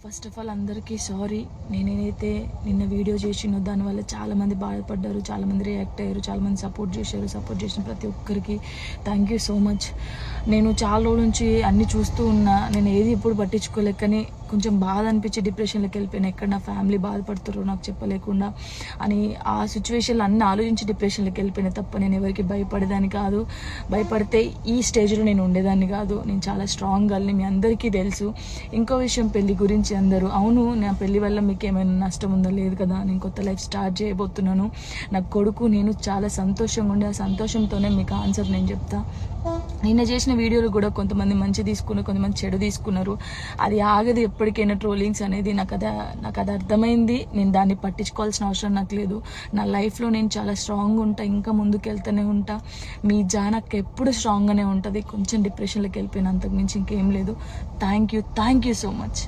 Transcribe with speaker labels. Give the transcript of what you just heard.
Speaker 1: First of all అందరికీ sorry. నేనైతే నిన్న వీడియో చేసినో దానివల్ల చాలామంది బాధపడ్డారు, చాలామంది రియాక్ట్ అయ్యారు, చాలామంది సపోర్ట్ చేశారు. సపోర్ట్ చేసిన ప్రతి ఒక్కరికి థ్యాంక్ యూ సో మచ్. నేను చాలా రోజుల నుంచి అన్నీ చూస్తూ ఉన్నా, నేను ఏది ఎప్పుడు పట్టించుకోలేక, కానీ కొంచెం బాధ అనిపించి డిప్రెషన్లోకి వెళ్ళిపోయాను. ఎక్కడ నా ఫ్యామిలీ బాధపడుతారో నాకు చెప్పలేకుండా అని ఆ సిచ్యువేషన్లో అన్నీ ఆలోచించి డిప్రెషన్లోకి వెళ్ళిపోయినా తప్ప నేను ఎవరికి భయపడేదాన్ని కాదు. భయపడితే ఈ స్టేజ్లో నేను ఉండేదాన్ని కాదు. నేను చాలా స్ట్రాంగ్ గర్ల్ని, మీ అందరికీ తెలుసు. ఇంకో విషయం, పెళ్లి గురించి అందరూ అవును నా పెళ్లి వల్ల మీకు ఏమైనా నష్టం ఉందో లేదు కదా, నేను కొత్త లైఫ్ స్టార్ట్ చేయబోతున్నాను, నా కొడుకు నేను చాలా సంతోషంగా ఉండే, ఆ సంతోషంతోనే మీకు ఆన్సర్ నేను చెప్తా. నిన్న చేసిన వీడియోలు కూడా కొంతమంది మంచి తీసుకున్నారు, కొంతమంది చెడు తీసుకున్నారు. అది ఆగదు ఎప్పటికైనా ట్రోలింగ్స్ అనేది. నాకు అది అర్థమైంది. నేను దాన్ని పట్టించుకోవాల్సిన అవసరం నాకు లేదు. నా లైఫ్లో నేను చాలా స్ట్రాంగ్గా ఉంటా, ఇంకా ముందుకు వెళ్తూనే ఉంటా. మీ జానక్ ఎప్పుడు స్ట్రాంగ్గానే ఉంటుంది. కొంచెం డిప్రెషన్లోకి వెళ్ళిపోయిన, అంతకుమించి ఇంకేం లేదు. Thank you so much.